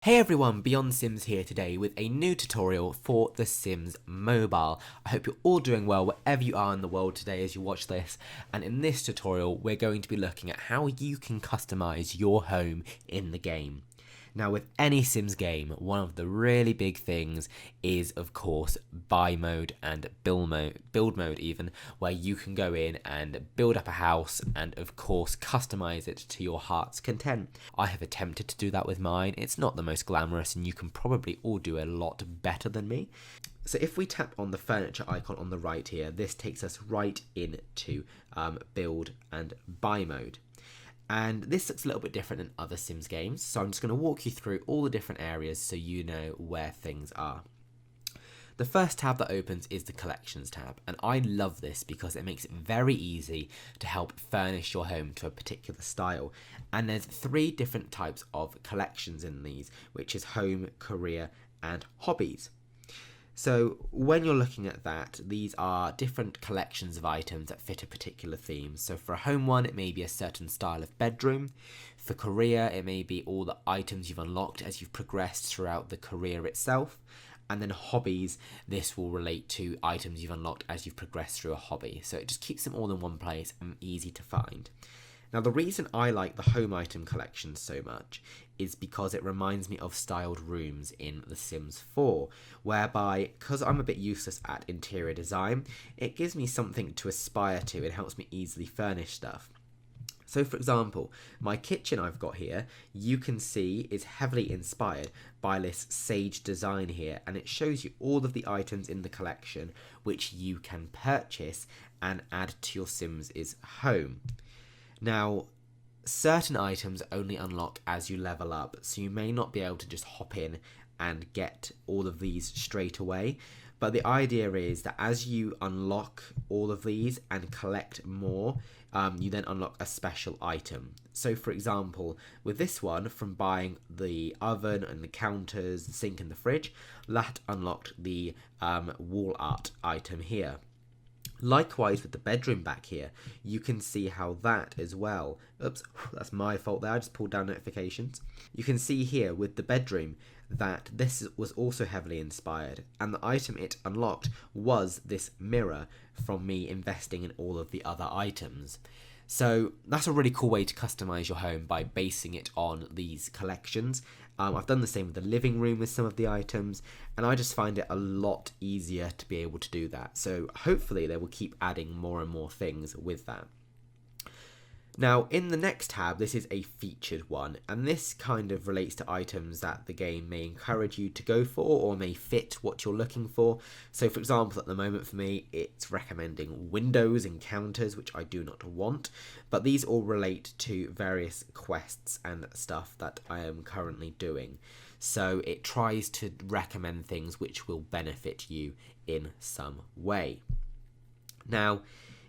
Hey everyone, Beyond Sims here today with a new tutorial for The Sims Mobile. I hope you're all doing well wherever you are in the world today as you watch this, and in this tutorial we're going to be looking at how you can customize your home in the game. Now with any Sims game, one of the really big things is of course buy mode and build mode even, where you can go in and build up a house and of course customize it to your heart's content. I have attempted to do that with mine. It's not the most glamorous and you can probably all do a lot better than me. So if we tap on the furniture icon on the right here, this takes us right into build and buy mode. And this looks a little bit different than other Sims games, so I'm just going to walk you through all the different areas so you know where things are. The first tab that opens is the Collections tab, and I love this because it makes it very easy to help furnish your home to a particular style. And there's 3 different types of collections in these, which is home, career, and hobbies. So when you're looking at that, these are different collections of items that fit a particular theme. So for a home one, it may be a certain style of bedroom. For career, it may be all the items you've unlocked as you've progressed throughout the career itself. And then hobbies, this will relate to items you've unlocked as you've progressed through a hobby. So it just keeps them all in one place and easy to find. Now the reason I like the home item collection so much is because it reminds me of styled rooms in The Sims 4, whereby, because I'm a bit useless at interior design, it gives me something to aspire to and helps me easily furnish stuff. So for example, my kitchen I've got here, you can see is heavily inspired by this sage design here, and it shows you all of the items in the collection which you can purchase and add to your Sims' home. Now, certain items only unlock as you level up, so you may not be able to just hop in and get all of these straight away. But the idea is that as you unlock all of these and collect more, you then unlock a special item. So for example, with this one, from buying the oven and the counters, the sink and the fridge, that unlocked the wall art item here. Likewise with the bedroom back here, you can see how that as well, oops, that's my fault there, I just pulled down notifications. You can see here with the bedroom that this was also heavily inspired, and the item it unlocked was this mirror from me investing in all of the other items. So that's a really cool way to customize your home by basing it on these collections. I've done the same with the living room with some of the items, and I just find it a lot easier to be able to do that. So hopefully they will keep adding more and more things with that. Now in the next tab, this is a featured one, and this kind of relates to items that the game may encourage you to go for or may fit what you're looking for. So for example, at the moment for me, it's recommending windows and counters, which I do not want, but these all relate to various quests and stuff that I am currently doing. So it tries to recommend things which will benefit you in some way. Now,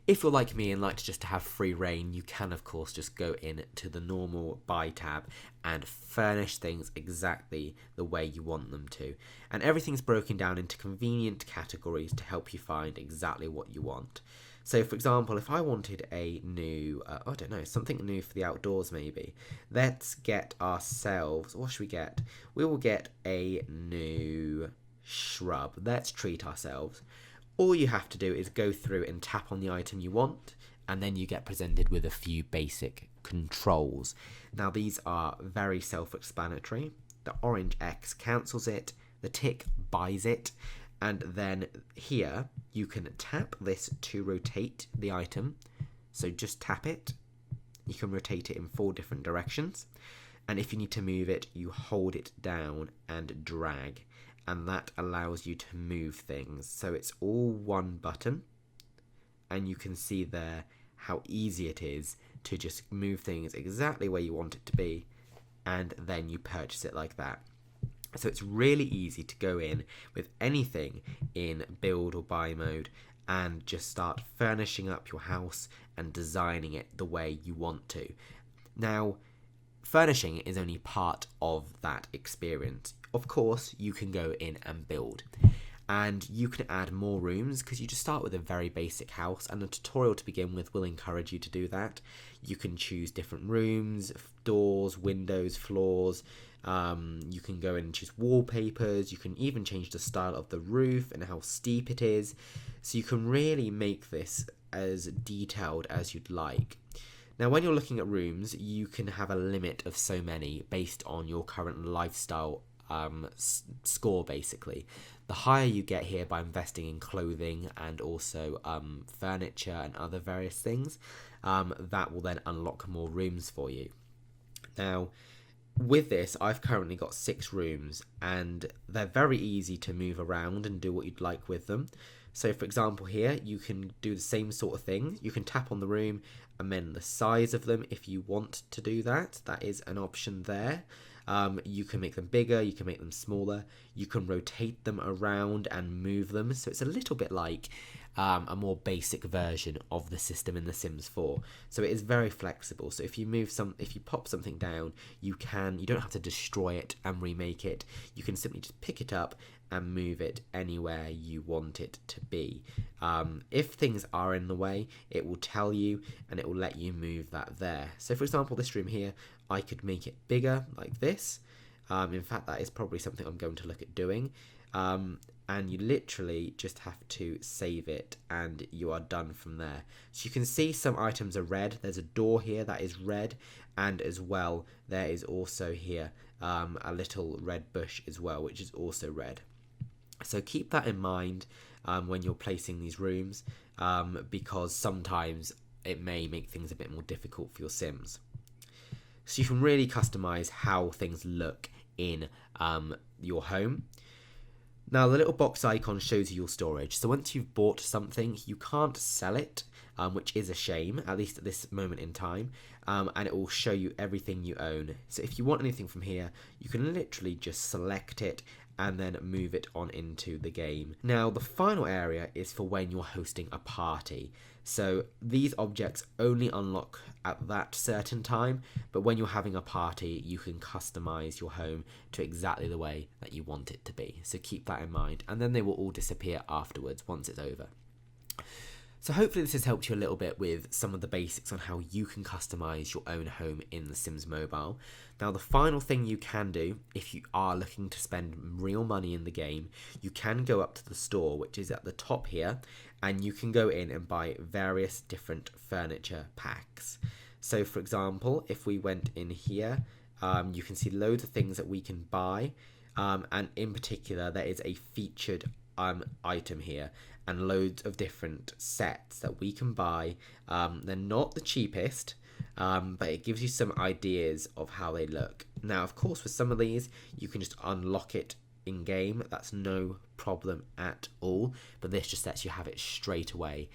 if you're like me and like to just have free reign, you can of course just go in to the normal buy tab and furnish things exactly the way you want them to. And everything's broken down into convenient categories to help you find exactly what you want. So for example, if I wanted a new, I don't know, something new for the outdoors maybe, let's get ourselves, what should we get? We will get a new shrub. Let's treat ourselves. All you have to do is go through and tap on the item you want, and then you get presented with a few basic controls. Now these are very self-explanatory. The orange X cancels it, the tick buys it, and then here you can tap this to rotate the item. So just tap it. You can rotate it in 4 different directions, and if you need to move it, you hold it down and drag. And that allows you to move things. So it's all one button, and you can see there how easy it is to just move things exactly where you want it to be, and then you purchase it like that. So it's really easy to go in with anything in build or buy mode and just start furnishing up your house and designing it the way you want to. Now, furnishing is only part of that experience. Of course, you can go in and build. and you can add more rooms because you just start with a very basic house, and a tutorial to begin with will encourage you to do that. You can choose different rooms, doors, windows, floors. You can go in and choose wallpapers. You can even change the style of the roof and how steep it is. So you can really make this as detailed as you'd like. Now, when you're looking at rooms, you can have a limit of so many based on your current lifestyle score, basically. The higher you get here by investing in clothing and also furniture and other various things, that will then unlock more rooms for you. Now, with this, I've currently got 6 rooms, and they're very easy to move around and do what you'd like with them. So for example here, you can do the same sort of thing. You can tap on the room, amend the size of them if you want to do that. That is an option there. You can make them bigger, you can make them smaller, you can rotate them around and move them. So it's a little bit like a more basic version of the system in The Sims 4. So it is very flexible. So if you pop something down, you don't have to destroy it and remake it. You can simply just pick it up and move it anywhere you want it to be. If things are in the way, it will tell you and it will let you move that there. So for example, this room here, I could make it bigger like this. In fact, that is probably something I'm going to look at doing. And you literally just have to save it and you are done from there. So you can see some items are red. There's a door here that is red, and as well there is also here a little red bush as well, which is also red. So keep that in mind when you're placing these rooms, because sometimes it may make things a bit more difficult for your Sims. So you can really customize how things look in your home. Now the little box icon shows you your storage. So once you've bought something, you can't sell it, which is a shame, at least at this moment in time, and it will show you everything you own. So if you want anything from here, you can literally just select it and then move it on into the game. Now the final area is for when you're hosting a party. So these objects only unlock at that certain time, but when you're having a party, you can customize your home to exactly the way that you want it to be. So keep that in mind, and then they will all disappear afterwards once it's over. So hopefully this has helped you a little bit with some of the basics on how you can customize your own home in The Sims Mobile. Now the final thing you can do, if you are looking to spend real money in the game, you can go up to the store, which is at the top here, and you can go in and buy various different furniture packs. So for example, if we went in here, you can see loads of things that we can buy, and in particular there is a featured item here and loads of different sets that we can buy. They're not the cheapest, but it gives you some ideas of how they look. Now of course with some of these you can just unlock it in game, that's no problem at all, but this just lets you have it straight away.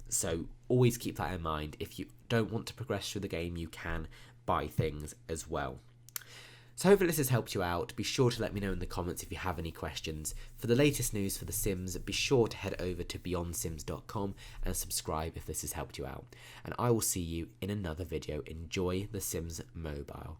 So always keep that in mind. If you don't want to progress through the game, you can buy things as well. So hopefully this has helped you out. Be sure to let me know in the comments if you have any questions. For the latest news for The Sims, be sure to head over to beyondsims.com and subscribe if this has helped you out. And I will see you in another video. Enjoy The Sims Mobile.